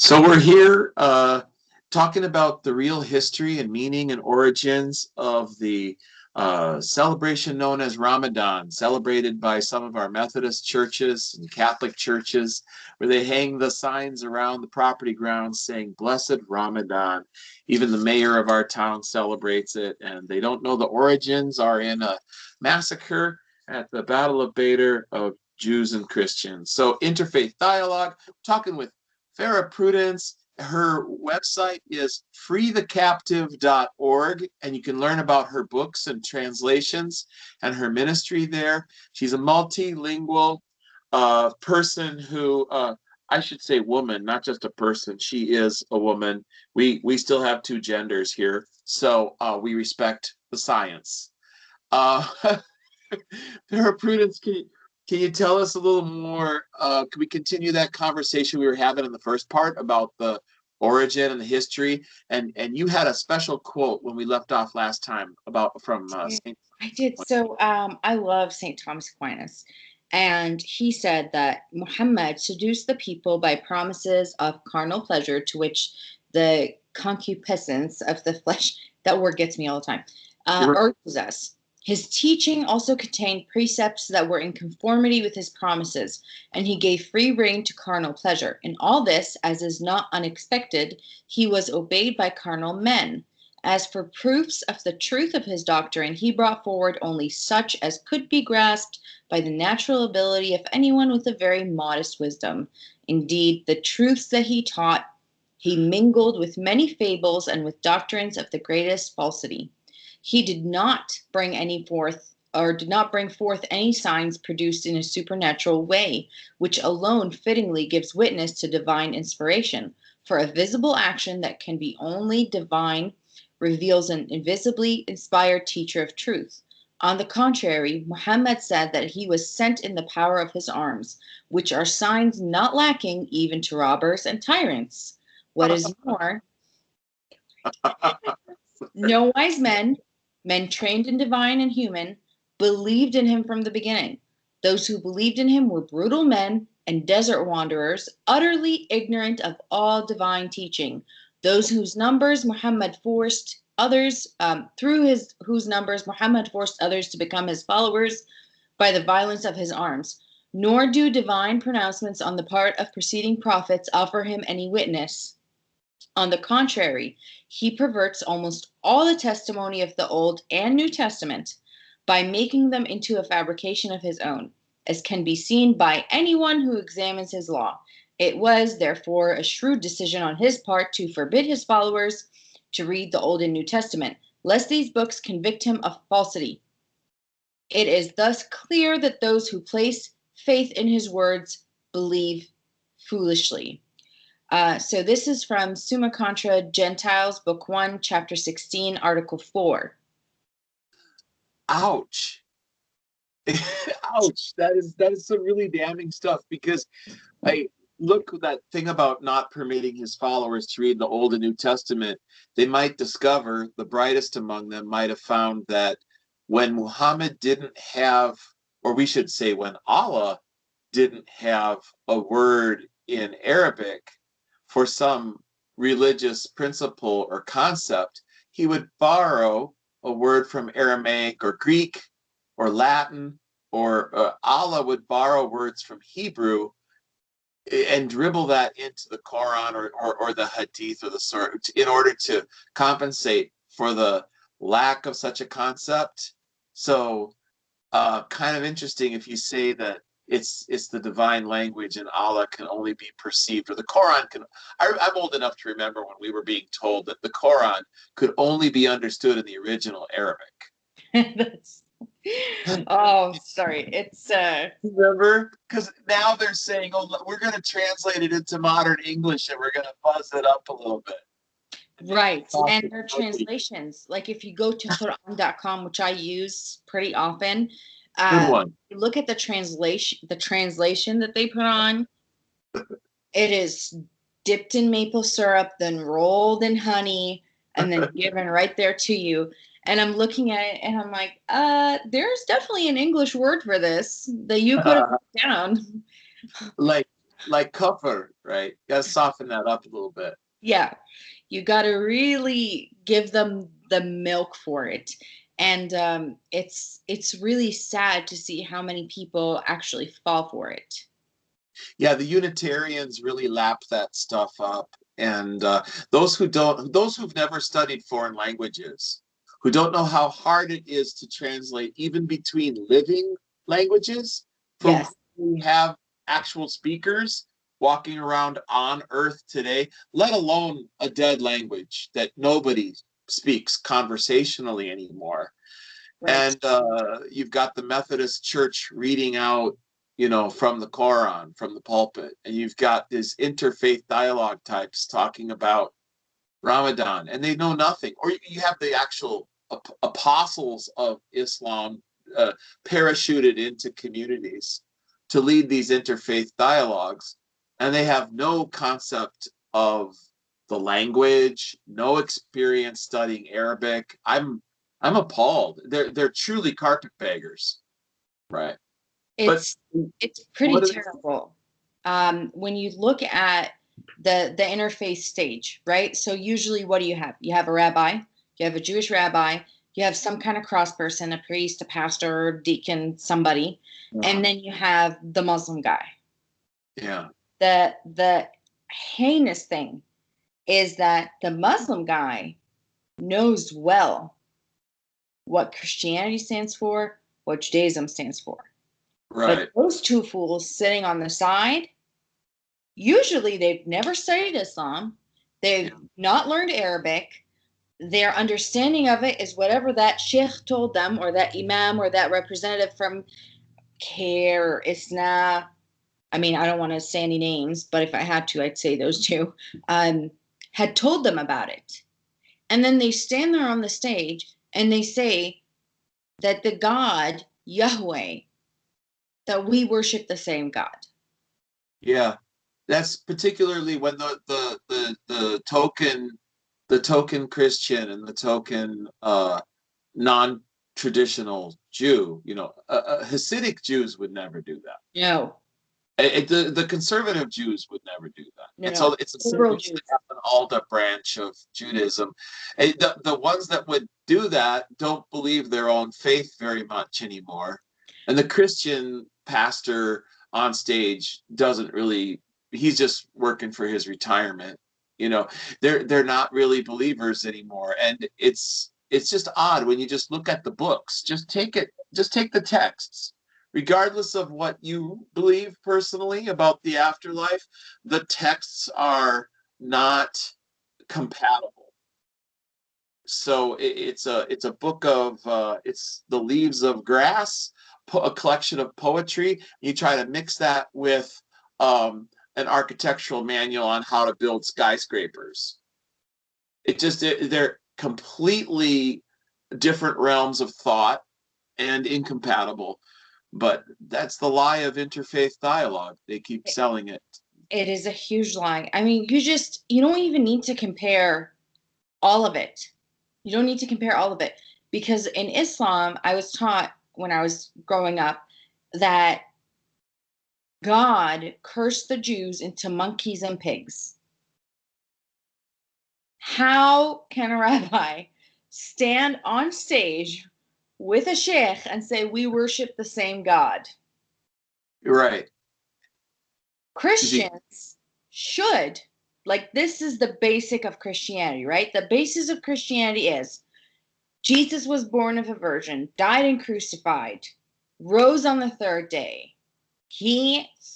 So we're here talking about the real history and meaning and origins of the celebration known as Ramadan, celebrated by some of our Methodist churches and Catholic churches, where they hang the signs around the property grounds saying, "Blessed Ramadan." Even the mayor of our town celebrates it, and they don't know the origins are in a massacre at the Battle of Badr of Jews and Christians. So interfaith dialogue, talking with Farrah Prudence. Her website is freethecaptive.org, and you can learn about her books and translations and her ministry there. She's a multilingual person who, I should say woman, not just a person. She is a woman. We still have two genders here, so we respect the science. Uh, Farrah Prudence, can you tell us a little more? Can we continue that conversation we were having in the first part about the origin and the history? And you had a special quote when we left off last time about from Saint. I did. So I love St. Thomas Aquinas. And he said that Muhammad seduced the people by promises of carnal pleasure, to which the concupiscence of the flesh, that word gets me all the time, urges us. His teaching also contained precepts that were in conformity with his promises, and he gave free rein to carnal pleasure. In all this, as is not unexpected, he was obeyed by carnal men. As for proofs of the truth of his doctrine, he brought forward only such as could be grasped by the natural ability of anyone with a very modest wisdom. Indeed, the truths that he taught, he mingled with many fables and with doctrines of the greatest falsity. He did not bring forth any signs produced in a supernatural way, which alone fittingly gives witness to divine inspiration. For a visible action that can be only divine reveals an invisibly inspired teacher of truth. On the contrary, Muhammad said that he was sent in the power of his arms, which are signs not lacking even to robbers and tyrants. What is more, no wise men trained in divine and human, believed in him from the beginning. Those who believed in him were brutal men and desert wanderers, utterly ignorant of all divine teaching. Those whose numbers Muhammad forced others, whose numbers Muhammad forced others to become his followers by the violence of his arms. Nor do divine pronouncements on the part of preceding prophets offer him any witness. On the contrary, he perverts almost all the testimony of the Old and New Testament by making them into a fabrication of his own, as can be seen by anyone who examines his law. It was, therefore, a shrewd decision on his part to forbid his followers to read the Old and New Testament, lest these books convict him of falsity. It is thus clear that those who place faith in his words believe foolishly. So this is from Summa Contra Gentiles, Book 1, Chapter 16, Article 4. Ouch. Ouch. That is some really damning stuff, because I look at that thing about not permitting his followers to read the Old and New Testament. They might discover, the brightest among them might have found, that when Muhammad didn't have, or we should say when Allah didn't have a word in Arabic for some religious principle or concept, he would borrow a word from Aramaic or Greek or Latin, or Allah would borrow words from Hebrew and dribble that into the Quran or the Hadith or the Surah in order to compensate for the lack of such a concept. So kind of interesting if you say that it's the divine language and Allah can only be perceived, or the Quran can. I'm old enough to remember when we were being told that the Quran could only be understood in the original Arabic. Oh, sorry. It's remember, because now they're saying, "Oh, we're going to translate it into modern English and we're going to fuzz it up a little bit." Right, and their translations. Like if you go to Quran.com, which I use pretty often. Good one. Look at the translation that they put on. It is dipped in maple syrup, then rolled in honey, and then given right there to you. And I'm looking at it and I'm like, there's definitely an English word for this that you could have put down. Like like kufr, right? You gotta soften that up a little bit. Yeah, you got to really give them the milk for it. And it's really sad to see how many people actually fall for it. Yeah, the Unitarians really lap that stuff up, and those who've never studied foreign languages, who don't know how hard it is to translate even between living languages, for Yes. whom we have actual speakers walking around on Earth today, let alone a dead language that nobody speaks conversationally anymore. Right. And you've got the Methodist Church reading out, from the Quran, from the pulpit, and you've got these interfaith dialogue types talking about Ramadan, and they know nothing. Or you have the actual apostles of Islam uh, parachuted into communities to lead these interfaith dialogues, and they have no concept of the language, no experience studying Arabic. I'm appalled. They're truly carpetbaggers, right? But It's it's pretty what are they? terrible. When you look at the interfaith stage, right? So usually, what do you have? You have a rabbi, you have a Jewish rabbi, you have some kind of cross person, a priest, a pastor, deacon, somebody, and then you have the Muslim guy. Yeah, The heinous thing is that the Muslim guy knows well what Christianity stands for, what Judaism stands for. But right. those two fools sitting on the side, usually they've never studied Islam, Yeah, they've not learned Arabic. Their understanding of it is whatever that sheikh told them, or that imam, or that representative from Care or Isna. I mean, I don't want to say any names, but if I had to, I'd say those two, had told them about it. And then they stand there on the stage and they say that the God, Yahweh, that we worship the same God. yeah. That's particularly when the token Christian and the token non-traditional Jew, Hasidic Jews would never do that. No, The conservative Jews would never do that. no, And no. so it's the same Liberal with Jews. an Alda branch of Judaism. The ones that would do that don't believe their own faith very much anymore. And the Christian pastor on stage doesn't really, he's just working for his retirement. They're not really believers anymore. And it's just odd when you just look at the books. Just take the texts, regardless of what you believe personally about the afterlife, the texts are not compatible. So it's a book of it's the leaves of grass, a collection of poetry. You try to mix that with an architectural manual on how to build skyscrapers. They're completely different realms of thought and incompatible. But that's the lie of interfaith dialogue. They keep selling it. It is a huge lie. I mean, you don't even need to compare all of it. You don't need to compare all of it, because in Islam, I was taught when I was growing up that God cursed the Jews into monkeys and pigs. How can a rabbi stand on stage with a sheikh and say we worship the same God? Right. Christians should, like, this is the basic of Christianity, right? The basis of Christianity is Jesus was born of a virgin, died and crucified, rose on the third day.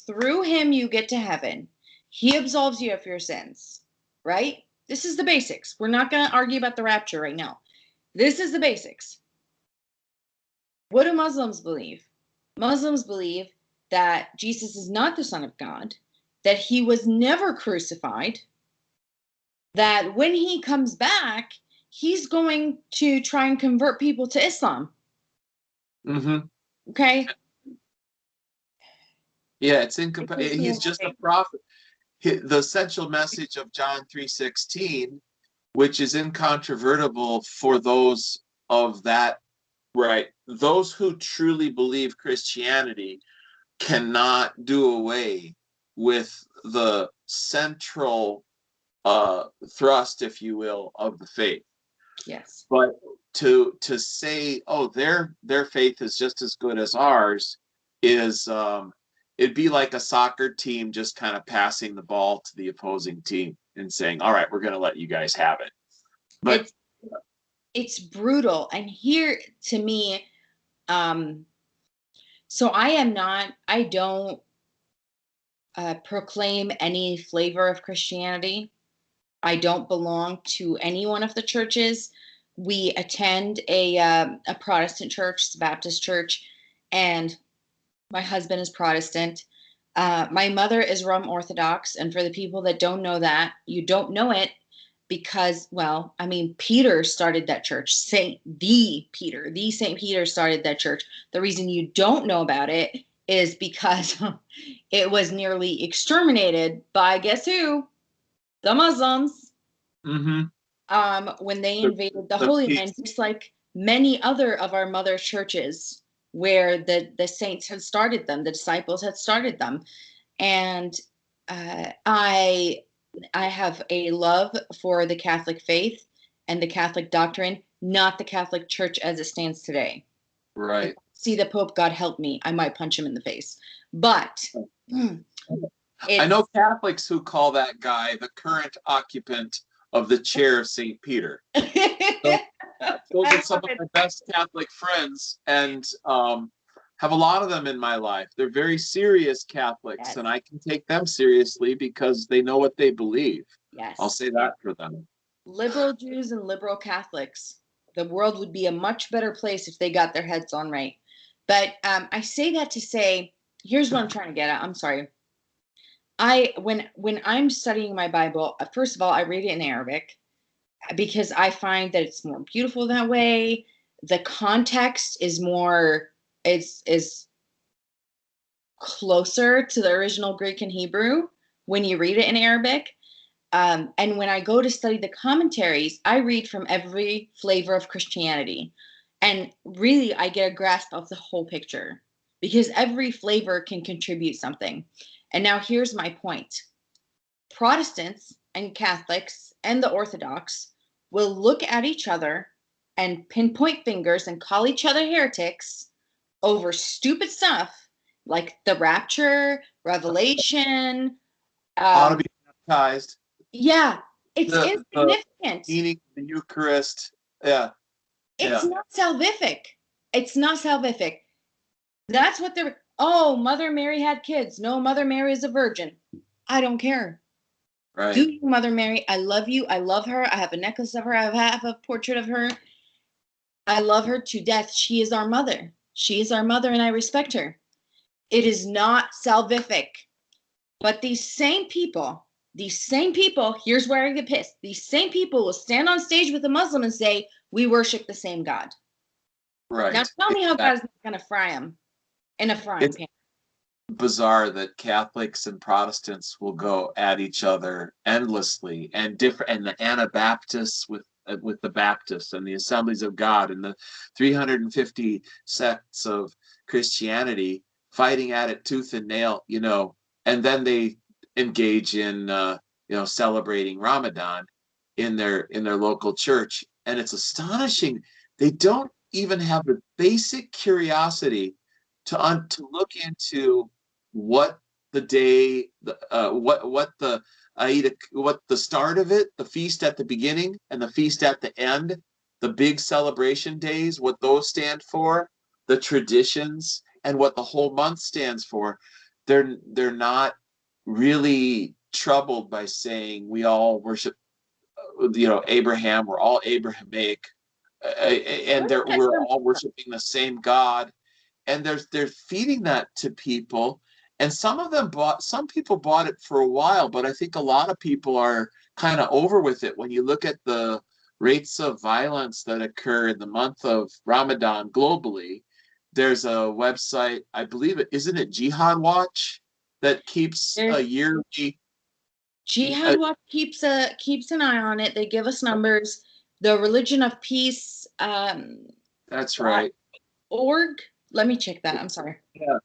Through him, you get to heaven. He absolves you of your sins, right? This is the basics. We're not going to argue about the rapture right now. This is the basics. What do Muslims believe? Muslims believe that Jesus is not the Son of God, that he was never crucified, that when he comes back, he's going to try and convert people to Islam. Mm-hmm. Okay? Yeah, it's incompatible. He's just a prophet. The essential message of John 3:16, which is incontrovertible for those of that, right? Those who truly believe Christianity cannot do away with the central thrust, if you will, of the faith. Yes. But to say, oh, their faith is just as good as ours is it'd be like a soccer team just kind of passing the ball to the opposing team and saying, all right, we're going to let you guys have it. But it's brutal. And here, to me, so I don't proclaim any flavor of Christianity. I don't belong to any one of the churches. We attend a Protestant church, it's a Baptist church, and my husband is Protestant. My mother is Rum Orthodox, and for the people that don't know that, you don't know it because, well, I mean, Peter started that church. Saint Peter started that church. The reason you don't know about it is because it was nearly exterminated by, guess who? The Muslims. When they invaded the Holy Land, just like many other of our mother churches, where the saints had started them, the disciples had started them. And I have a love for the Catholic faith and the Catholic doctrine, not the Catholic Church as it stands today. Right. If I see the Pope, God help me, I might punch him in the face. But I know Catholics who call that guy the current occupant of the chair of St. Peter. So, those are some of my best Catholic friends, and have a lot of them in my life. They're very serious Catholics, yes. And I can take them seriously because they know what they believe. Yes. I'll say that for them. Liberal Jews and liberal Catholics. The world would be a much better place if they got their heads on right. But I say that to say, here's what I'm trying to get at. I'm sorry. When I'm studying my Bible, first of all, I read it in Arabic because I find that it's more beautiful that way. The context is more is closer to the original Greek and Hebrew when you read it in Arabic. And when I go to study the commentaries, I read from every flavor of Christianity. And really, I get a grasp of the whole picture because every flavor can contribute something. And now here's my point. Protestants and Catholics and the Orthodox will look at each other and pinpoint fingers and call each other heretics over stupid stuff like the rapture, Revelation. Ought to be baptized. Yeah, it's insignificant. The meaning of the Eucharist. Yeah. It's not salvific. It's not salvific. That's what they're, oh, Mother Mary had kids. No, Mother Mary is a virgin. I don't care. Right. Do you, Mother Mary? I love you. I love her. I have a necklace of her. I have a portrait of her. I love her to death. She is our mother. She is our mother, and I respect her. It is not salvific. But these same people, here's where I get pissed. These same people will stand on stage with a Muslim and say, we worship the same God. Right. Now tell me how God's not going to fry them in a frying pan. Bizarre that Catholics and Protestants will go at each other endlessly, and the Anabaptists with the Baptists and the Assemblies of God and the 350 sects of Christianity fighting at it tooth and nail, and then they engage in celebrating Ramadan in their local church, and it's astonishing they don't even have the basic curiosity to look into what the day, what the start of it, the feast at the beginning and the feast at the end, the big celebration days, what those stand for, the traditions, and what the whole month stands for. They're not really troubled by saying we all worship, Abraham. We're all Abrahamic, and we're all worshiping the same God. And they're feeding that to people, and some people bought it for a while, but I think a lot of people are kind of over with it. When you look at the rates of violence that occur in the month of Ramadan globally, there's a website, I believe isn't it Jihad Watch, that keeps a yearly. Jihad Watch keeps an eye on it. They give us numbers. The Religion of Peace. That's right. Org. Let me check that. I'm sorry. Yeah.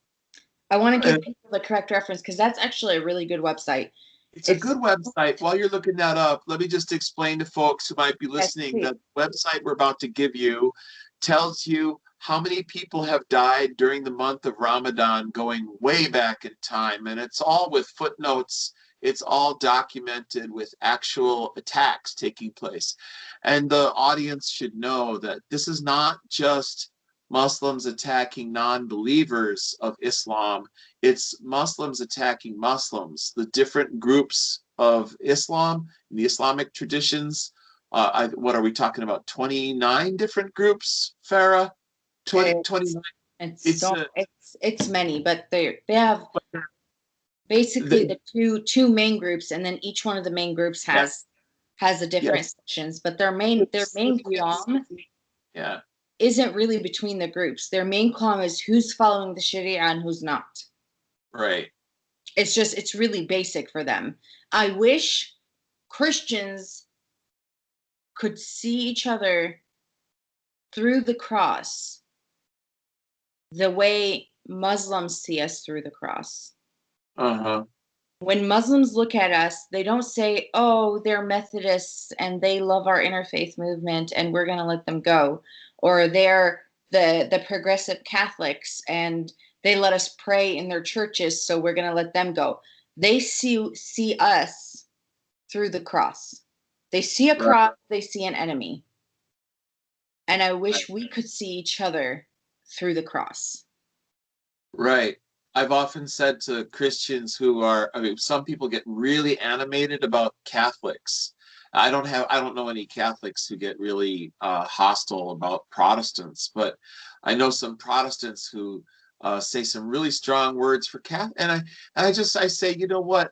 I want to Uh, give people the correct reference because that's actually a really good website. It's a It's good website. While you're looking that up, let me just explain to folks who might be yes, listening please. that the website we're about to give you tells you how many people have died during the month of Ramadan going way back in time. And it's all with footnotes. It's all documented with actual attacks taking place. And the audience should know that this is not just Muslims attacking non-believers of Islam. It's Muslims attacking Muslims, the different groups of Islam, the Islamic traditions. What are we talking about? 29 different groups, Farrah? 20, It's 29. it's It's so it's many, but they have basically they, the two main groups, and then each one of the main groups yeah, has a different yes. sections. But their main qualm Yeah, isn't really between the groups. Their main qualm is who's following the Sharia and who's not. right. It's really basic for them. I wish Christians could see each other through the cross the way Muslims see us through the cross. Uh-huh. When Muslims look at us, they don't say, oh, they're Methodists and they love our interfaith movement and we're going to let them go. Or they're the progressive Catholics and they let us pray in their churches, so we're going to let them go. They see us through the cross. They see a Right, cross, they see an enemy. And I right. wish we could see each other through the cross. Right. I've often said to Christians who are, I mean, some people get really animated about Catholics. I don't know any Catholics who get really hostile about Protestants, but I know some Protestants who say some really strong words for Catholic. I say, you know what?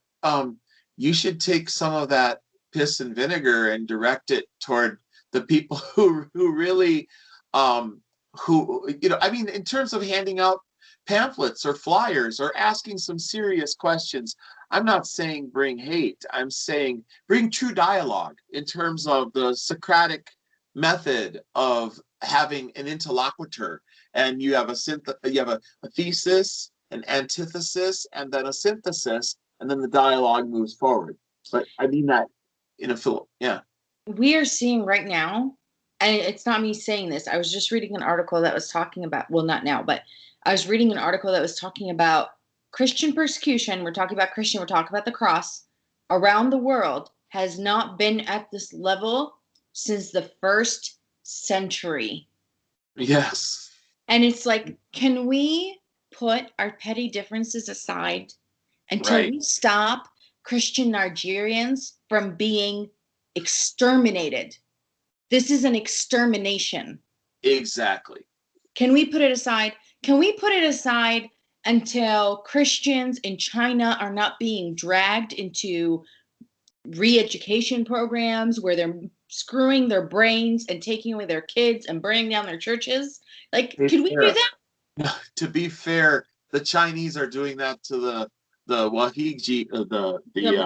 You should take some of that piss and vinegar and direct it toward the people who really, I mean, in terms of handing out pamphlets or flyers or asking some serious questions. I'm not saying bring hate. I'm saying bring true dialogue in terms of the Socratic method of having an interlocutor. And you have a thesis, an antithesis, and then a synthesis, and then the dialogue moves forward. But I mean that in a film. Yeah. We are seeing right now, and it's not me saying this, I was just reading an article that was talking about, well, not now, but I was reading an article that was talking about Christian persecution. We're talking about Christian, we're talking about the cross around the world has not been at this level since the first century. Yes. And it's like, can we put our petty differences aside until Right. we stop Christian Nigerians from being exterminated? This is an extermination. Exactly. Can we put it aside? Can we put it aside until Christians in China are not being dragged into re-education programs where they're screwing their brains and taking away their kids and burning down their churches? Like, Hey, can we do Sarah, that? to be fair, the Chinese are doing that to the Wahiji, The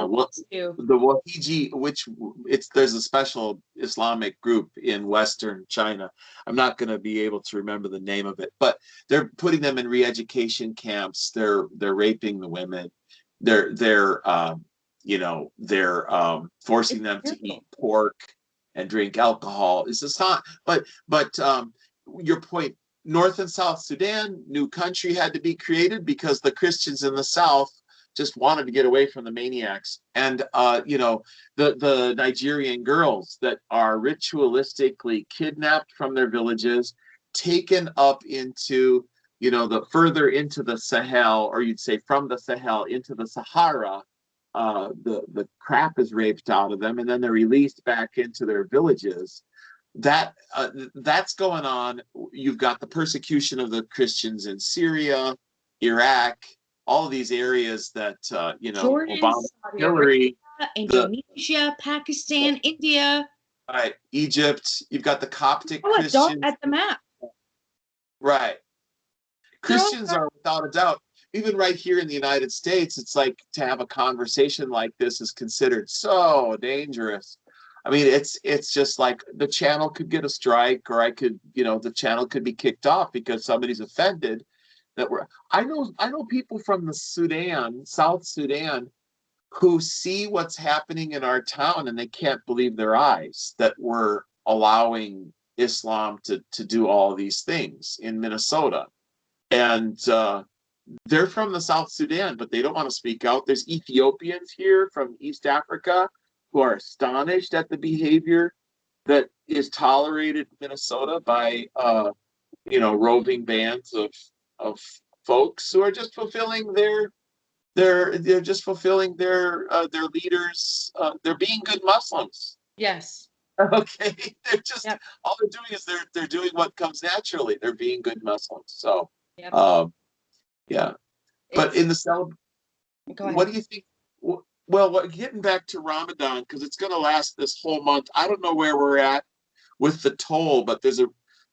Muslims do. the Wahiji, which it's there's a special Islamic group in Western China. I'm not going to be able to remember the name of it, but they're putting them in re-education camps. They're raping the women. They're forcing It's them to eat terrible. pork and drink alcohol. It's just not. But your point. North and South Sudan, new country had to be created because the Christians in the South just wanted to get away from the maniacs. And the Nigerian girls that are ritualistically kidnapped from their villages, taken up into the further into the Sahel, or you'd say from the Sahel into the Sahara. The crap is raped out of them, and then they're released back into their villages. That's going on. You've got the persecution of the Christians in Syria, Iraq, all of these areas that Jordan, Obama, Saudi Arabia, Hillary, the Indonesia, Pakistan, India. right, Egypt. You've got the Coptic Oh, dot Christians, at the map. right? They're all Christians are without a doubt. Even right here in the United States, it's like to have a conversation like this is considered so dangerous. I mean, it's just like the channel could get a strike, or the channel could be kicked off because somebody's offended. that were. I know people from the Sudan, South Sudan, who see what's happening in our town and they can't believe their eyes that we're allowing Islam to do all these things in Minnesota. And they're from the South Sudan, but they don't want to speak out. There's Ethiopians here from East Africa who are astonished at the behavior that is tolerated in Minnesota by roving bands of folks who are just fulfilling they're just fulfilling their leaders. They're being good Muslims. Yes. Okay, they're just Yep. all they're doing is they're doing what comes naturally. They're being good Muslims. So, Yep. Yeah. But in the cell, Go ahead. what do you think? Well, getting back to Ramadan, because it's going to last this whole month. I don't know where we're at with the toll, but there's a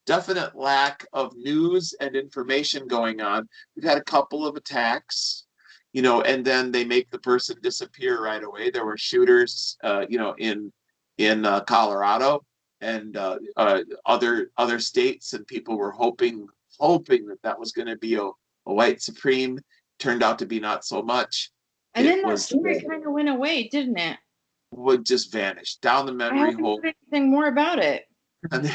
definite lack of news and information going on. We've had a couple of attacks, and then they make the person disappear right away. There were shooters, in Colorado and other states, and people were hoping that was going to be a white supreme. Turned out to be not so much. And then that story kind of went away, didn't it? Would just vanish down the I memory haven't hole. heard anything more about it. And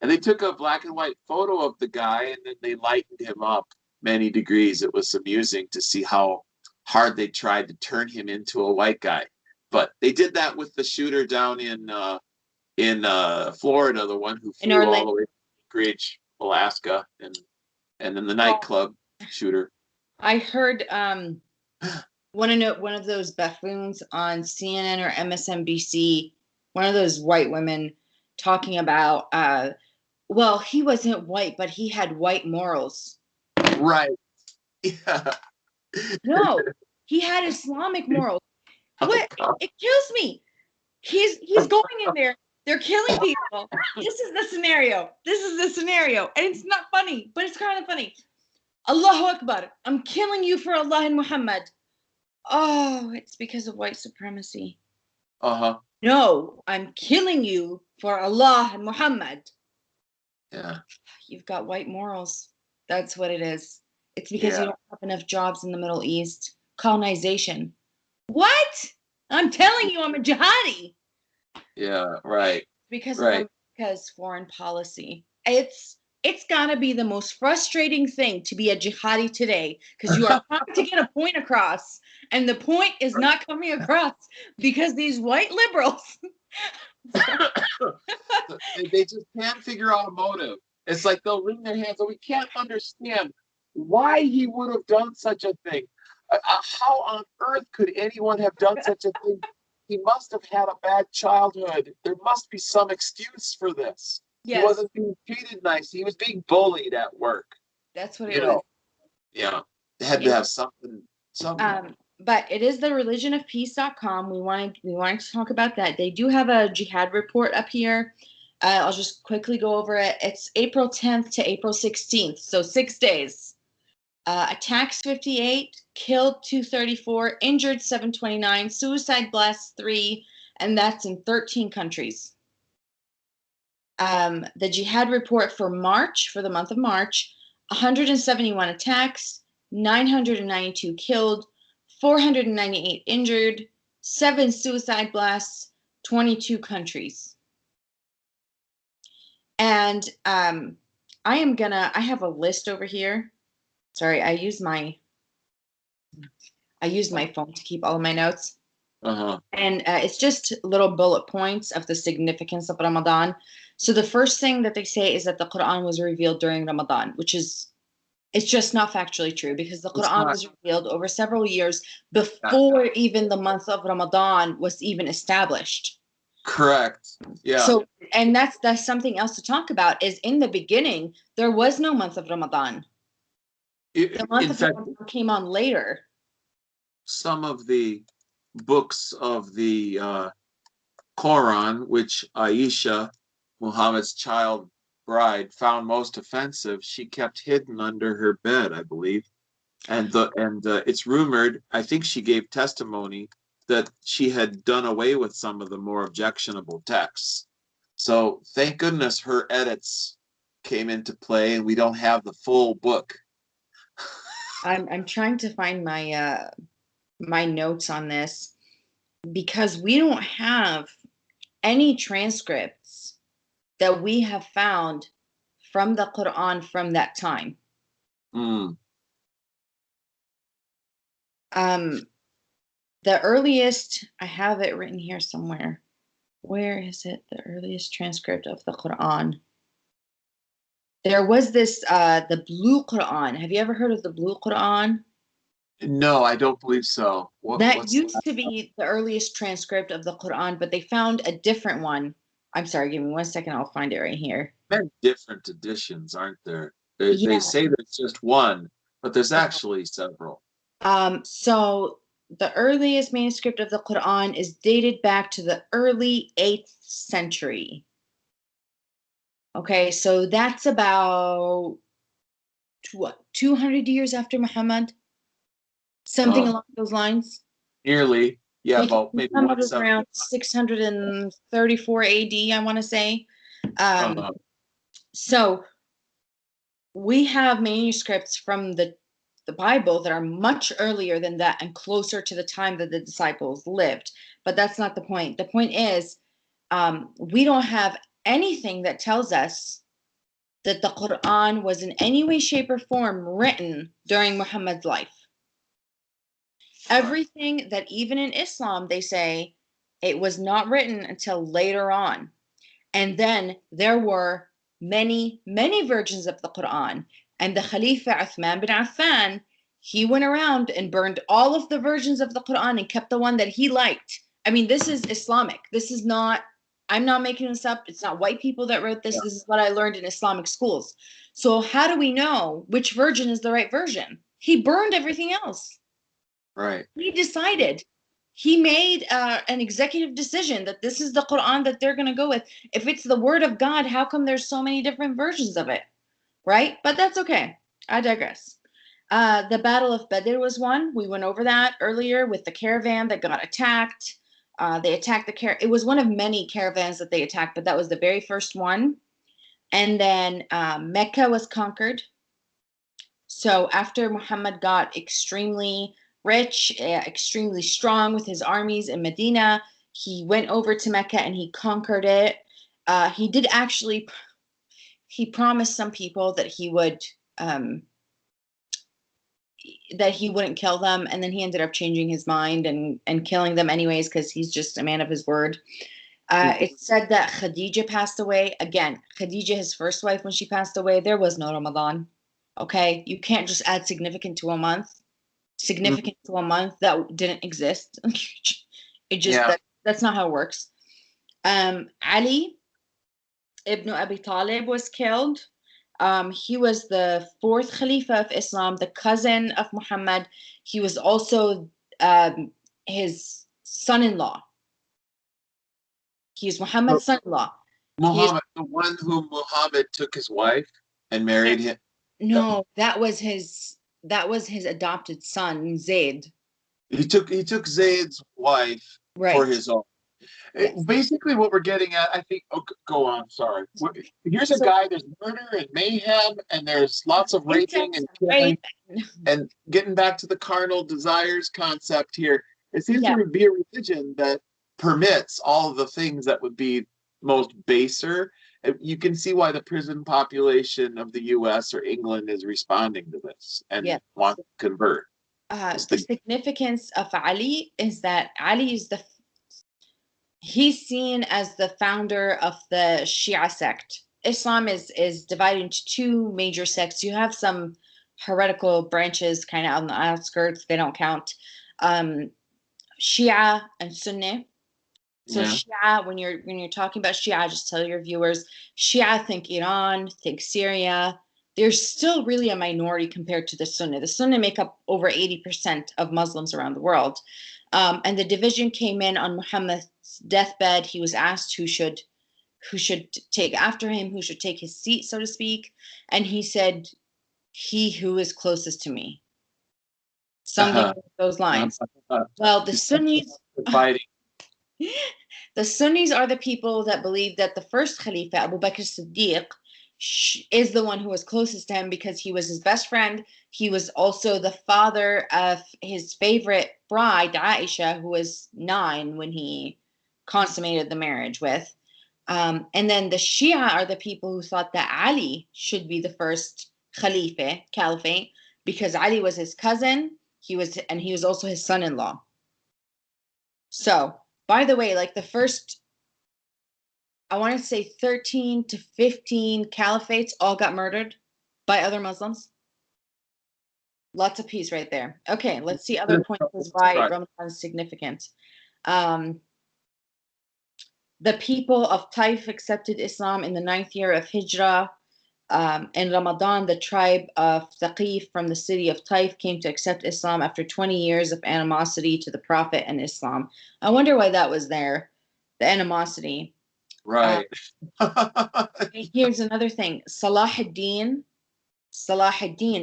they took a black and white photo of the guy, and then they lightened him up many degrees. It was amusing to see how hard they tried to turn him into a white guy. But they did that with the shooter down in Florida, the one who flew all the way to Anchorage, Alaska, and then the nightclub shooter. I heard one of those buffoons on CNN or MSNBC, one of those white women talking about, well, he wasn't white, but he had white morals. Right. Yeah. No, he had Islamic morals. What? It kills me. He's going in there. They're killing people. This is the scenario. And it's not funny, but it's kind of funny. Allahu Akbar. I'm killing you for Allah and Muhammad. Oh, it's because of white supremacy. Uh-huh. No, I'm killing you for Allah and Muhammad. Yeah. You've got white morals. That's what it is. It's because you don't have enough jobs in the Middle East. Colonization. What? I'm telling you, I'm a jihadi. Yeah, right. Because of America's foreign policy. It's gotta be the most frustrating thing to be a jihadi today, because you are trying to get a point across, and the point is not coming across because these white liberals. They just can't figure out a motive. It's like they'll wring their hands, and we can't understand why he would have done such a thing. How on earth could anyone have done such a thing? He must have had a bad childhood. There must be some excuse for this. Yes. He wasn't being treated nice. He was being bullied at work. That's what it was. Yeah. They had to have something. But it is the religionofpeace.com. We wanted to talk about that. They do have a jihad report up here. I'll just quickly go over it. It's April 10th to April 16th, so 6 days. Attacks 58, killed 234, injured 729, suicide blasts 3, and that's in 13 countries. The jihad report for March, for the month of March, 171 attacks, 992 killed, 498 injured, 7 suicide blasts, 22 countries. And I have a list over here. Sorry, I use my phone to keep all of my notes. Uh-huh. And it's just little bullet points of the significance of Ramadan. So the first thing that they say is that the Quran was revealed during Ramadan, it's just not factually true, because the Quran was revealed over several years before even the month of Ramadan was even established. Correct. Yeah. So, and that's something else to talk about, is in the beginning, there was no month of Ramadan. The month of Ramadan came on later. Some of the books of the Quran, which Aisha, Muhammad's child bride, found most offensive, she kept hidden under her bed, I believe. And it's rumored, I think she gave testimony, that she had done away with some of the more objectionable texts. So thank goodness her edits came into play, and we don't have the full book. I'm trying to find my my notes on this because we don't have any transcripts that we have found from the Quran from that time. Mm. The earliest, I have it written here somewhere. Where is it? The earliest transcript of the Quran. There was this the blue Quran. Have you ever heard of the blue Quran? No, I don't believe so. That What's used that? to be the earliest transcript of the Quran, but they found a different one. I'm sorry, give me 1 second. I'll find it right here. Many different editions, aren't there? They Yeah. say there's just one, but there's actually several. So the earliest manuscript of the Quran is dated back to the early 8th century. Okay, so that's about what, 200 years after Muhammad? Something Oh, along those lines. nearly. Yeah, Because about maybe Muhammad was 170. around 634 AD, I want to say. Um, Uh, so we have manuscripts from the Bible that are much earlier than that and closer to the time that the disciples lived. But that's not the point. The point is, we don't have anything that tells us that the Quran was in any way, shape, or form written during Muhammad's life. Everything that even in Islam they say it was not written until later on. And then there were many, many versions of the Quran. And the Khalifa Uthman bin Affan, he went around and burned all of the versions of the Quran and kept the one that he liked. I mean, this is Islamic. This is not, I'm not making this up. It's not white people that wrote this. yeah, This is what I learned in Islamic schools. So, how do we know which version is the right version? He burned everything else. right. He decided, he made an executive decision that this is the Quran that they're going to go with. If it's the word of God, how come there's so many different versions of it? Right? But that's okay. I digress. The Battle of Badr was one. We went over that earlier with the caravan that got attacked. They attacked it was one of many caravans that they attacked, but that was the very first one. And then Mecca was conquered. So after Muhammad got extremely rich, extremely strong with his armies in Medina, he went over to Mecca and he conquered it. He did actually, he promised some people um, that he wouldn't kill them, and then he ended up changing his mind and killing them anyways because he's just a man of his word. It's said that Khadija passed away. Again, Khadija, his first wife, when she passed away, there was no Ramadan. Okay, you can't just add significant to a month that didn't exist. It just Yeah. that's not how it works. Ali ibn Abi Talib was killed. He was the fourth Khalifa of Islam, the cousin of Muhammad. He was also his son-in-law. He's So Muhammad's son-in-law. He is Muhammad, the one whom Muhammad took his wife and married him. no, that was his adopted son, Zaid. He took Zayd's wife for Right. his own. Yes. Basically, what we're getting at, I think. Oh, go on. Sorry. Here's a So guy. There's murder and mayhem, and there's lots of raping incest, and killing. rape, And getting back to the carnal desires concept here, it seems yeah, to be a religion that permits all of the things that would be most baser. You can see why the prison population of the US or England is responding to this and yeah. wants to convert. It's The the significance of Ali is that Ali is he's seen as the founder of the Shia sect. Islam is divided into two major sects. You have some heretical branches kind of on the outskirts. They don't count. Um, Shia and Sunni. So yeah. Shia, when you're talking about Shia, just tell your viewers, Shia think Iran, think Syria. They're still really a minority compared to the Sunni. The Sunni make up over 80% of Muslims around the world. And the division came in on Muhammad's deathbed. He was asked who should take after him, who should take his seat, so to speak. And he said, "He who is closest to me." Something Uh-huh. along those lines. Uh-huh. Well, the Sunnis Fighting. The Sunnis are the people that believe that the first Khalifa, Abu Bakr Siddiq, is the one who was closest to him because he was his best friend. He was also the father of his favorite bride, Aisha, who was 9 when he consummated the marriage with. And then the Shia are the people who thought that Ali should be the first caliphate, because Ali was his cousin. He was also his son-in-law. So, by the way, like the first, I want to say 13 to 15 caliphates all got murdered by other Muslims. Lots of peace right there. Okay, let's see other points as why Ramadan is significant. The people of Taif accepted Islam in the 9th year of Hijrah. In Ramadan, the tribe of Thaqif from the city of Taif came to accept Islam after 20 years of animosity to the Prophet and Islam. I wonder why that was there, the animosity. Right. Here's another thing. Salah ad-Din,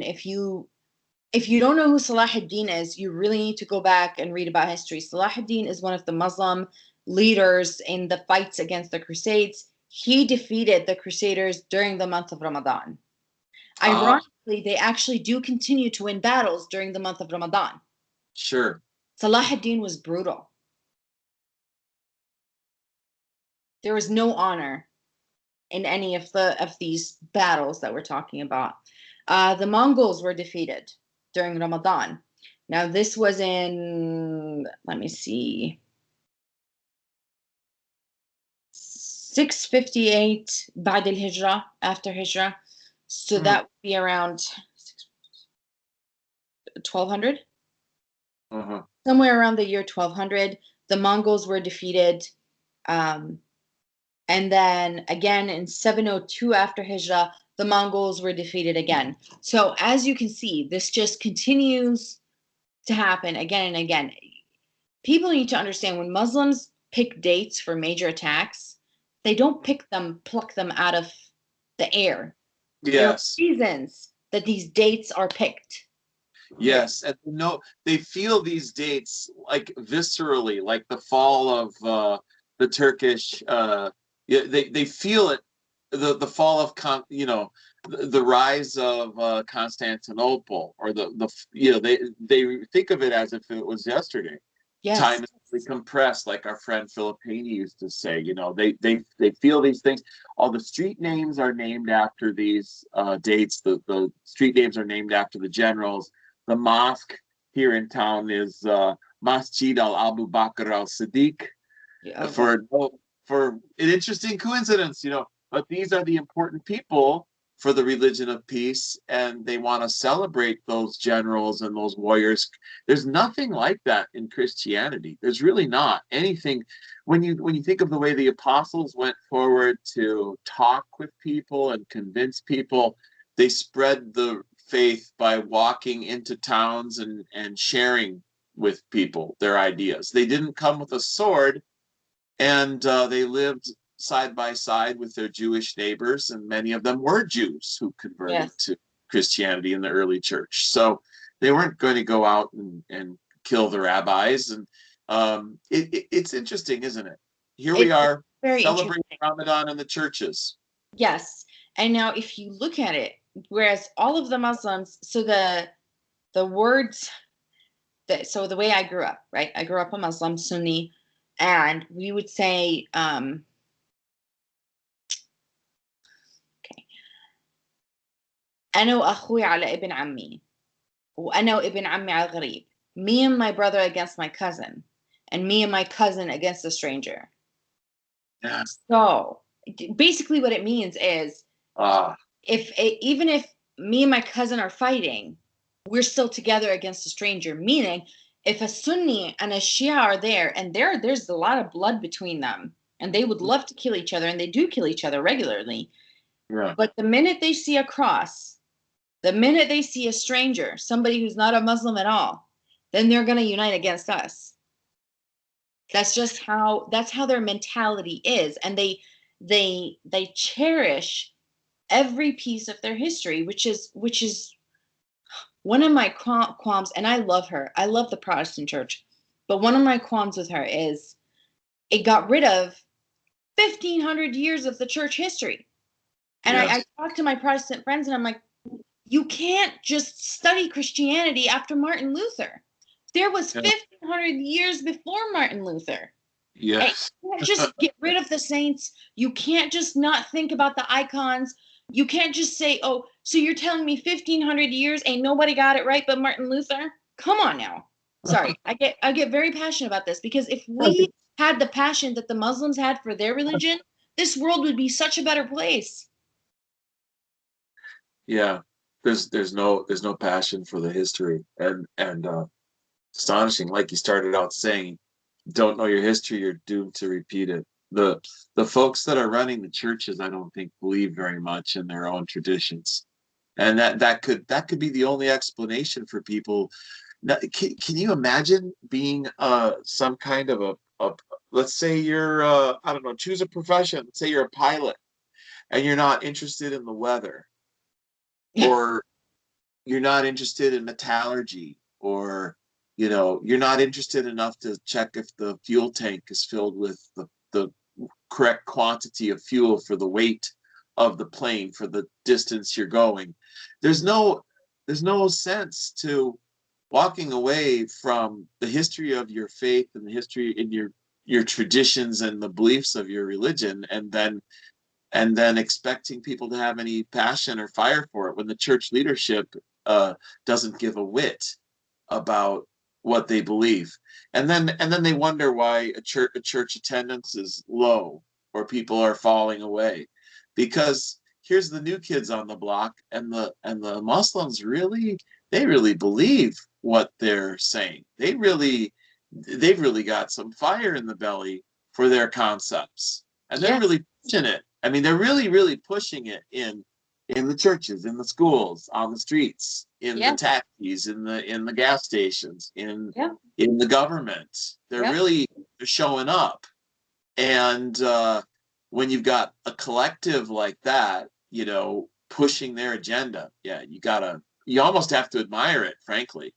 if you don't know who Salah ad-Din is, you really need to go back and read about history. Salah ad-Din is one of the Muslim leaders in the fights against the Crusades. He defeated the Crusaders during the month of Ramadan. Ironically, they actually do continue to win battles during the month of Ramadan. Sure. Salah ad-Din was brutal. There was no honor in any of these battles that we're talking about. The Mongols were defeated during Ramadan. Now, this was in, let me see, 658 Ba'd al-Hijrah, after Hijrah. So that would be around 1200. Somewhere around the year 1200, the Mongols were defeated. And then again in 702 after Hijrah, the Mongols were defeated again. So as you can see, this just continues to happen again and again. People need to understand when Muslims pick dates for major attacks, they don't pluck them out of the air. Yes. There are reasons that these dates are picked. Yes, and they feel these dates like viscerally, like the fall of the Turkish. They feel it, the fall of the rise of Constantinople, or they think of it as if it was yesterday. Yes. Time is really compressed, like our friend Filippini used to say. They feel these things. All the street names are named after these dates. The street names are named after the generals. The mosque here in town is Masjid al Abu Bakr al Siddiq. Yeah, for an interesting coincidence, but these are the important people for the religion of peace, and they want to celebrate those generals and those warriors. There's nothing like that in Christianity. There's really not anything. When you think of the way the apostles went forward to talk with people and convince people, they spread the faith by walking into towns and sharing with people their ideas. They didn't come with a sword, and they lived side by side with their Jewish neighbors, and many of them were Jews who converted to Christianity in the early church. So they weren't going to go out and kill the rabbis. And it's interesting, isn't it? Here we are celebrating Ramadan in the churches. Yes. And now if you look at it, whereas all of the Muslims, so the words that, so the way I grew up, right? I grew up a Muslim, Sunni, and we would say, أنا وأخوي على ابن عمي وأنا وابن عمي على الغريب. Me and my brother against my cousin, and me and my cousin against a stranger. Yeah. So basically what it means is even if me and my cousin are fighting, we're still together against a stranger. Meaning, if a Sunni and a Shia are there, and there's a lot of blood between them, and they would love to kill each other, and they do kill each other regularly. Yeah. But the minute they see a cross, the minute they see a stranger, somebody who's not a Muslim at all, then they're going to unite against us. That's how their mentality is, and they cherish every piece of their history, which is one of my qualms. And I love her. I love the Protestant church, but one of my qualms with her is it got rid of 1,500 years of the church history. And Yes. I talk to my Protestant friends and I'm like, you can't just study Christianity after Martin Luther. There was Yeah. 1,500 years before Martin Luther. And Yes. you can't just get rid of the saints. You can't just not think about the icons. You can't just say, oh, so you're telling me 1,500 years ain't nobody got it right but Martin Luther? Come on now. Sorry, I get very passionate about this because if we had the passion that the Muslims had for their religion, this world would be such a better place. Yeah. There's no passion for the history, and astonishing. Like you started out saying, don't know your history, you're doomed to repeat it. The folks that are running the churches, I don't think, believe very much in their own traditions, and that could be the only explanation for people. Now, can you imagine being some kind of a let's say you're I don't know, choose a profession. Let's say you're a pilot and you're not interested in the weather, or you're not interested in metallurgy, or you're not interested enough to check if the fuel tank is filled with the correct quantity of fuel for the weight of the plane for the distance you're going. There's no there's no sense to walking away from the history of your faith and the history in your traditions and the beliefs of your religion, and then expecting people to have any passion or fire for it when the church leadership doesn't give a whit about what they believe. And then they wonder why a church attendance is low or people are falling away, because here's the new kids on the block, and the Muslims really believe what they're saying. They've really got some fire in the belly for their concepts, and they're Yes, really pushing it. I mean, they're really pushing it in the churches, in the schools, on the streets, in the yes, taxis, in the gas stations, yep, in the government. yep. They're showing up. And when you've got a collective like that, pushing their agenda, yeah, you almost have to admire it, frankly.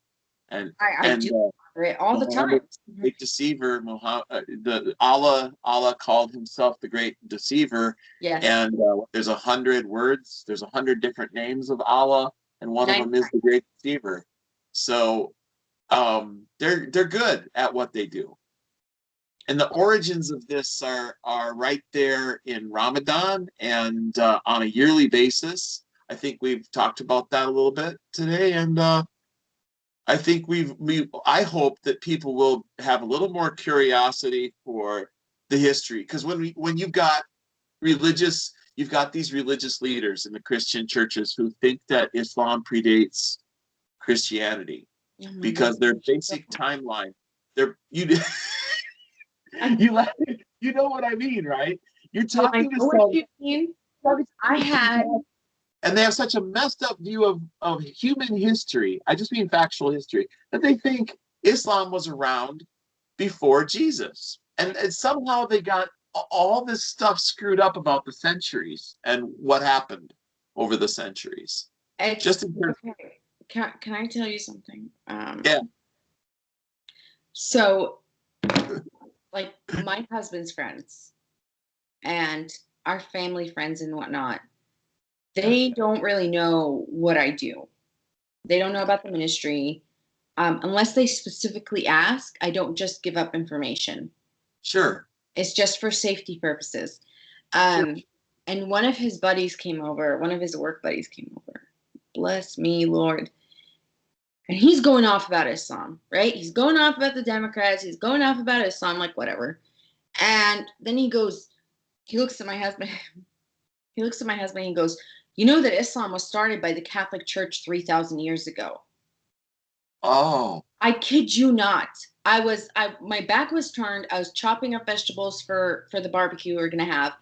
And I and do it all the time. Muhammad, great deceiver, Muhammad, the Allah called himself the great deceiver, Yes. and there's 100 words, there's 100 different names of Allah, and one of Nice. them is the great deceiver. So they're good at what they do, and the origins of this are right there in Ramadan, and on a yearly basis. I think we've talked about that a little bit today, and I think I hope that people will have a little more curiosity for the history, because when you've got these religious leaders in the Christian churches who think that Islam predates Christianity, Oh my because goodness. their basic timeline, they're you you like you know what I mean, right? You're Oh, I talking to know what some you mean. I had, and they have such a messed up view of human history. I just mean factual history, that they think Islam was around before Jesus. And somehow they got all this stuff screwed up about the centuries and what happened over the centuries. it's Just in terms, okay. Can I tell you something? yeah, So like my husband's friends and our family friends and whatnot, they don't really know what I do. They don't know about the ministry. Unless they specifically ask, I don't just give up information. sure, It's just for safety purposes. sure. Um, and one of his buddies came over, one of his work buddies came over. Bless me, Lord. And he's going off about Islam, right? He's going off about the Democrats. He's going off about Islam, like whatever. And then he looks at my husband. He looks at my husband and he goes, you know that Islam was started by the Catholic Church 3,000 years ago. Oh, I kid you not. My back was turned. I was chopping up vegetables for the barbecue we were gonna have.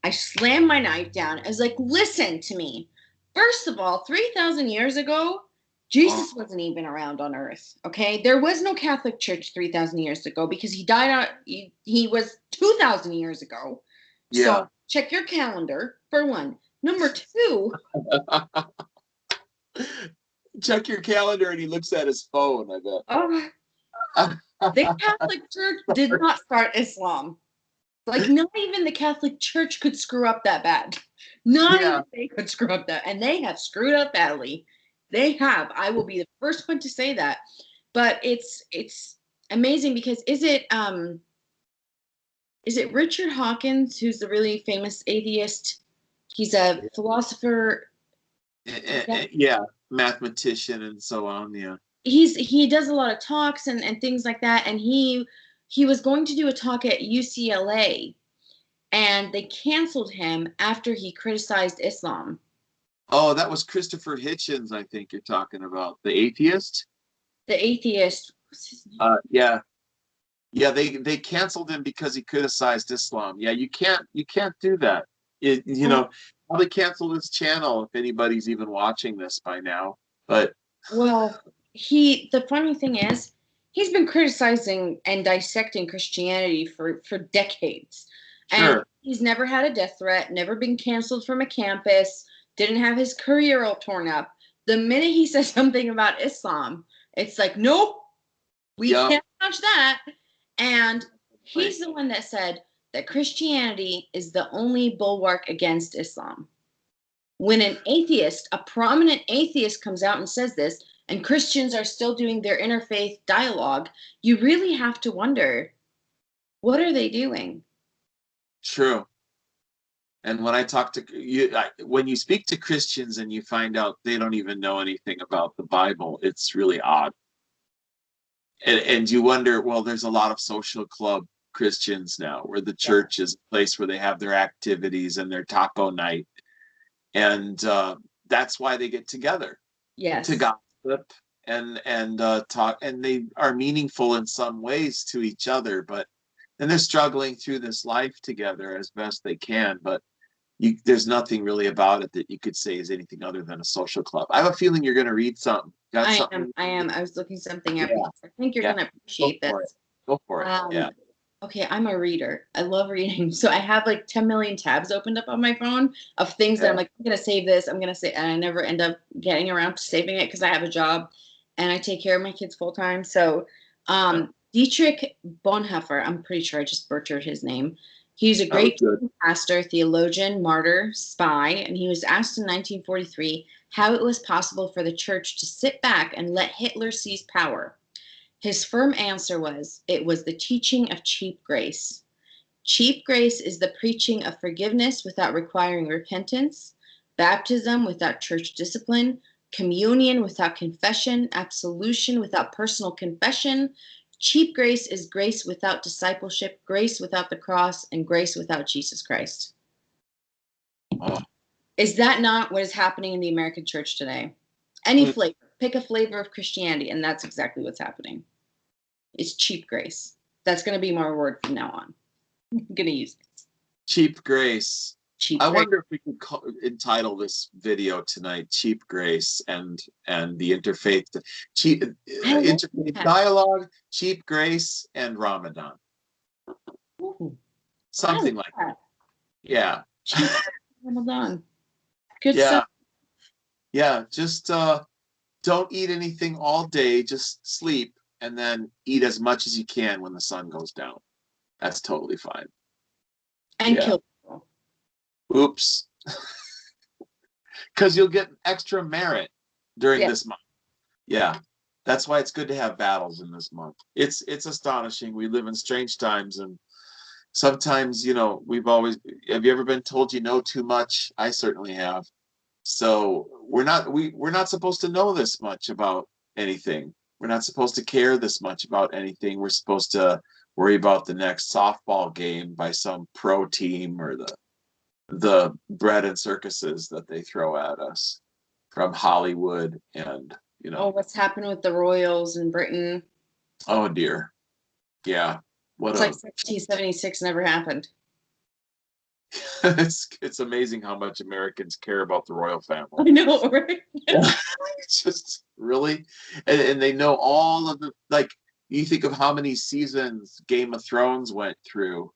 I slammed my knife down. I was like, listen to me. First of all, 3,000 years ago, oh, Jesus wasn't even around on earth. Okay. There was no Catholic Church 3,000 years ago because he died he was 2,000 years ago. yeah. So check your calendar for one. Number two, Check your calendar, and he looks at his phone, I oh, bet. the Catholic Church did not start Islam. Like, not even the Catholic Church could screw up that bad. Not Yeah. even they could screw up that. And they have screwed up badly. They have. I will be the first one to say that. But it's amazing because is it Richard Hawkins, who's the really famous atheist? He's a philosopher. Yeah, mathematician and so on. Yeah. He does a lot of talks and things like that. And he was going to do a talk at UCLA, and they canceled him after he criticized Islam. Oh, that was Christopher Hitchens, I think you're talking about, the atheist. The atheist. What's his name? Yeah, yeah. They canceled him because he criticized Islam. Yeah, you can't do that. Probably cancel this channel if anybody's even watching this by now. But Well, the funny thing is, he's been criticizing and dissecting Christianity for decades. And sure, he's never had a death threat, never been canceled from a campus, didn't have his career all torn up. The minute he says something about Islam, it's like, nope, we yeah, can't touch that. And right. he's the one that said that Christianity is the only bulwark against Islam. When an atheist, a prominent atheist, comes out and says this, and Christians are still doing their interfaith dialogue, you really have to wonder, what are they doing? True. And when I talk to you, when you speak to Christians and you find out they don't even know anything about the Bible, it's really odd. And you wonder, well, there's a lot of social club Christians now, where the Yeah. church is a place where they have their activities and their taco night, and that's why they get together to Yes. gossip and talk, and they are meaningful in some ways to each other, but and they're struggling through this life together as best they can, but there's nothing really about it that you could say is anything other than a social club. I have a feeling you're going to read something. Got I something? am. I am. I was looking something up Yeah, because I think you're yeah. going to Go appreciate for it. this. Go for it. Yeah. Um, okay, I'm a reader. I love reading. So I have like 10 million tabs opened up on my phone of things that Yeah. I'm like, I'm going to save this. I'm going to say, and I never end up getting around to saving it because I have a job and I take care of my kids full time. So Dietrich Bonhoeffer, I'm pretty sure I just butchered his name. He's a That was great good. pastor, theologian, martyr, spy, and he was asked in 1943 how it was possible for the church to sit back and let Hitler seize power. His firm answer was, it was the teaching of cheap grace. Cheap grace is the preaching of forgiveness without requiring repentance, baptism without church discipline, communion without confession, absolution without personal confession. Cheap grace is grace without discipleship, grace without the cross, and grace without Jesus Christ. Oh. Is that not what is happening in the American church today? Any flavor, pick a flavor of Christianity, and that's exactly what's happening. It's cheap grace. That's going to be my word from now on. I'm going to use it. Cheap grace. Cheap I grace. wonder if we could entitle this video tonight "Cheap Grace" and the interfaith interfaith dialogue, cheap grace, and Ramadan. Ooh, Something like that. Yeah. Cheap Ramadan. Good Yeah. stuff. Yeah. Just don't eat anything all day. Just sleep and then eat as much as you can when the sun goes down. That's totally fine. And Yeah. kill people. Oops. Because you'll get extra merit during this month. Yeah. That's why it's good to have battles in this month. It's astonishing. We live in strange times, and sometimes, have you ever been told you know too much? I certainly have. So we're not supposed to know this much about anything. We're not supposed to care this much about anything. We're supposed to worry about the next softball game by some pro team, or the bread and circuses that they throw at us from Hollywood, and Oh, what's happened with the royals in Britain? oh dear. Yeah. It's like 1776 never happened. It's amazing how much Americans care about the royal family. I know, right? It's just really, and they know all of the, like, you think of how many seasons Game of Thrones went through,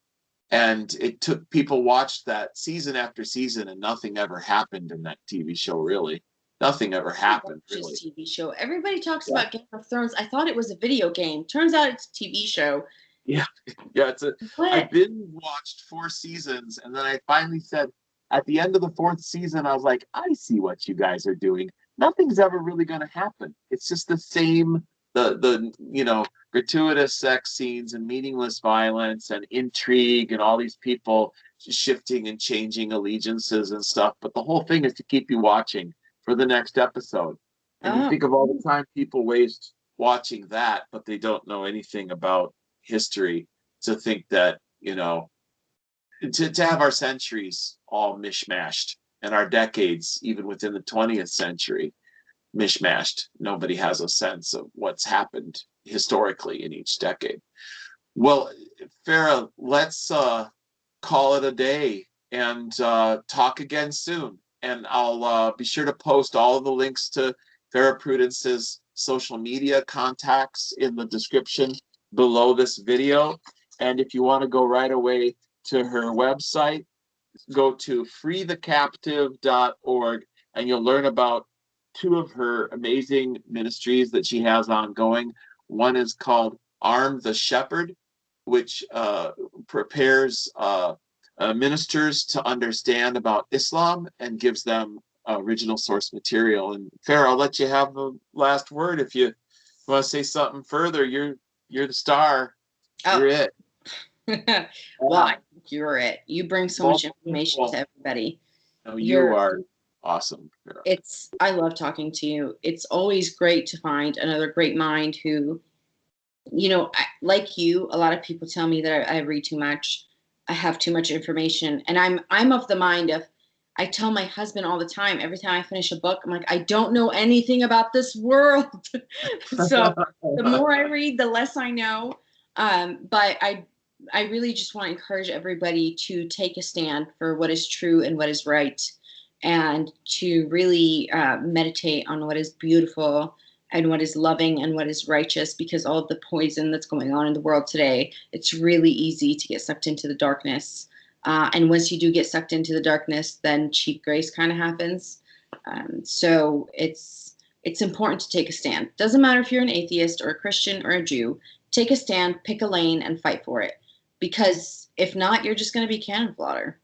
and it took people watched that season after season, and nothing ever happened in that TV show. Really, nothing ever happened. Really, TV show. Everybody talks about Game of Thrones. I thought it was a video game. Turns out it's a TV show. Yeah, yeah. I've What? been watched 4 seasons, and then I finally said at the end of the fourth season, I was like, I see what you guys are doing. Nothing's ever really going to happen. It's just the same, the gratuitous sex scenes and meaningless violence and intrigue and all these people shifting and changing allegiances and stuff. But the whole thing is to keep you watching for the next episode. And you Oh, think of all the time people waste watching that, but they don't know anything about history to think that, to have our centuries all mishmashed and our decades, even within the 20th century, mishmashed. Nobody has a sense of what's happened historically in each decade. Well, Farrah, let's call it a day and talk again soon. And I'll be sure to post all of the links to Farrah Prudence's social media contacts in the description below this video. And if you want to go right away to her website, go to freethecaptive.org and you'll learn about two of her amazing ministries that she has ongoing. One is called Arm the Shepherd, which prepares ministers to understand about Islam and gives them original source material. And Farrah, I'll let you have the last word. If you want to say something further, you're the star. oh. You're it. Well, I think you're it. You bring so much information to everybody. No, you are awesome, Farrah. I love talking to you. It's always great to find another great mind who, like you, a lot of people tell me that I read too much. I have too much information. And I'm of the mind of, I tell my husband all the time, every time I finish a book, I'm like, I don't know anything about this world. So the more I read, the less I know. But I really just want to encourage everybody to take a stand for what is true and what is right, and to really meditate on what is beautiful and what is loving and what is righteous, because all of the poison that's going on in the world today, it's really easy to get sucked into the darkness. And once you do get sucked into the darkness, then cheap grace kind of happens. So it's important to take a stand. Doesn't matter if you're an atheist or a Christian or a Jew. Take a stand, pick a lane, and fight for it. Because if not, you're just going to be cannon fodder.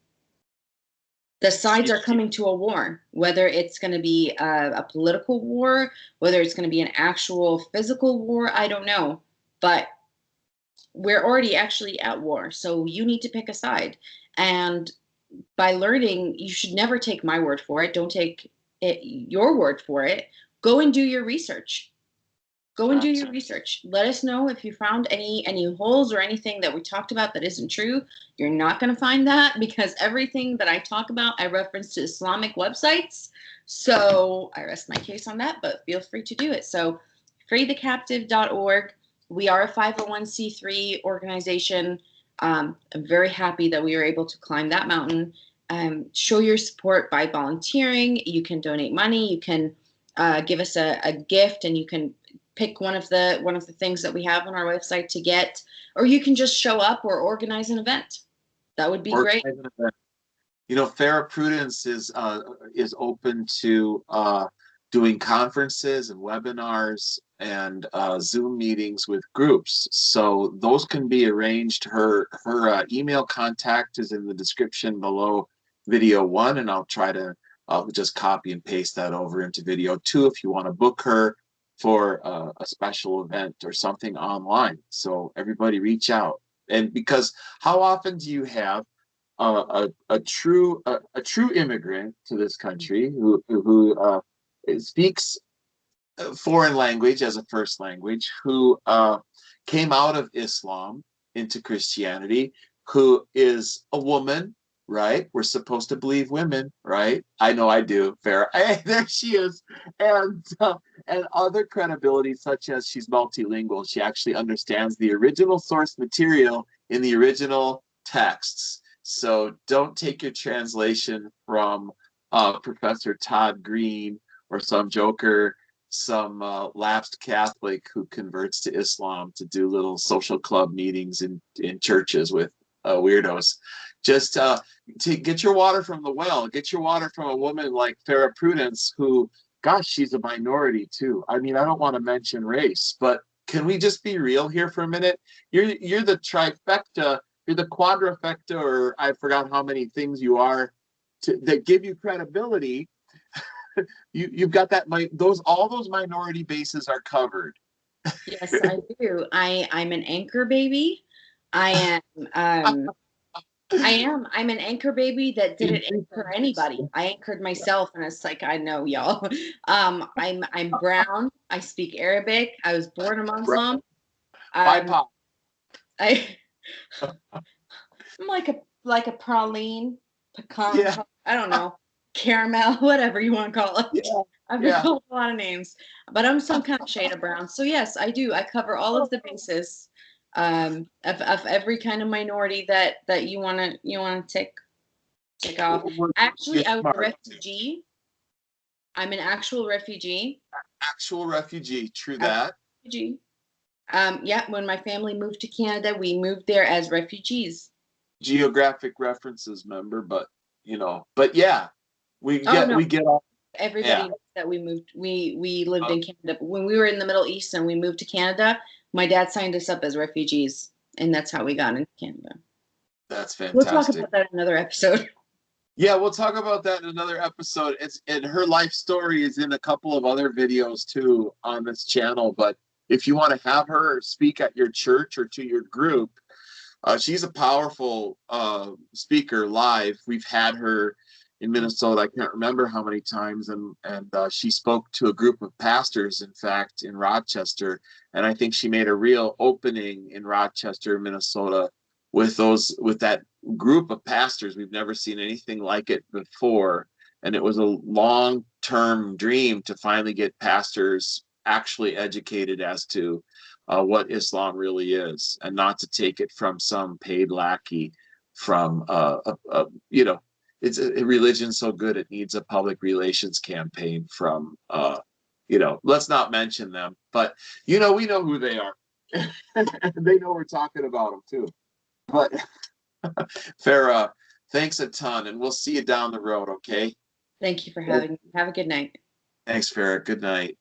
The sides are coming to a war, whether it's going to be a political war, whether it's going to be an actual physical war, I don't know. But we're already actually at war, so you need to pick a side. And by learning, you should never take my word for it. Don't take your word for it. Go and do your research. Go and do your research. Let us know if you found any holes or anything that we talked about that isn't true. You're not going to find that, because everything that I talk about, I reference to Islamic websites. So I rest my case on that, but feel free to do it. So freethecaptive.org. We are a 501c3 organization. I'm very happy that we were able to climb that mountain. Show your support by volunteering. You can donate money. You can give us a gift, and you can pick one of the things that we have on our website to get, or you can just show up or organize an event. That would be great. Farrah Prudence is open to doing conferences and webinars and Zoom meetings with groups. So those can be arranged. Her email contact is in the description below video 1, and I'll just copy and paste that over into video 2 if you want to book her for a special event or something online. So everybody reach out. And because how often do you have a true immigrant to this country who speaks foreign language as a first language, who came out of Islam into Christianity, who is a woman, right? We're supposed to believe women, right? I know I do. Farrah, hey, there she is, and other credibility such as she's multilingual. She actually understands the original source material in the original texts. So don't take your translation from Professor Todd Green or some joker, some lapsed Catholic who converts to Islam to do little social club meetings in churches with weirdos. Just to get your water from the well. Get your water from a woman like Farrah Prudence, who, gosh, she's a minority too. I mean, I don't want to mention race, but can we just be real here for a minute? You're the trifecta, you're the quadrifecta, or I forgot how many things you are that give you credibility. You've got that, all those minority bases are covered. Yes, I do. I'm an anchor baby. I am I'm an anchor baby that didn't anchor anybody. I anchored myself, and it's like, I know, y'all. I'm brown. I speak Arabic. I was born a Muslim. BIPOC. I'm like a praline, pecan. Yeah. I don't know, caramel, whatever you want to call it. Yeah. I've been called a lot of names, but I'm some kind of shade of brown. So yes, I do. I cover all of the bases of every kind of minority that you wanna tick off. Actually, I was a refugee. I'm an actual refugee. Actual refugee. True that. Refugee. Yeah, when my family moved to Canada, we moved there as refugees. Geographic references, member, but yeah, we get all. Everybody knows that we moved. We lived in Canada. But when we were in the Middle East and we moved to Canada, my dad signed us up as refugees, and that's how we got into Canada. That's fantastic. We'll talk about that in another episode. Yeah, we'll talk about that in another episode. And her life story is in a couple of other videos too on this channel. But if you want to have her speak at your church or to your group, she's a powerful speaker live. We've had her in Minnesota. I can't remember how many times, and she spoke to a group of pastors, in fact, in Rochester. And I think she made a real opening in Rochester, Minnesota, with that group of pastors. We've never seen anything like it before, and it was a long-term dream to finally get pastors actually educated as to what Islam really is, and not to take it from some paid lackey from it's a religion so good it needs a public relations campaign from let's not mention them, but we know who they are. They know we're talking about them too. But Farrah, thanks a ton, and we'll see you down the road, okay? Thank you for having me. Have a good night. Thanks, Farrah. Good night.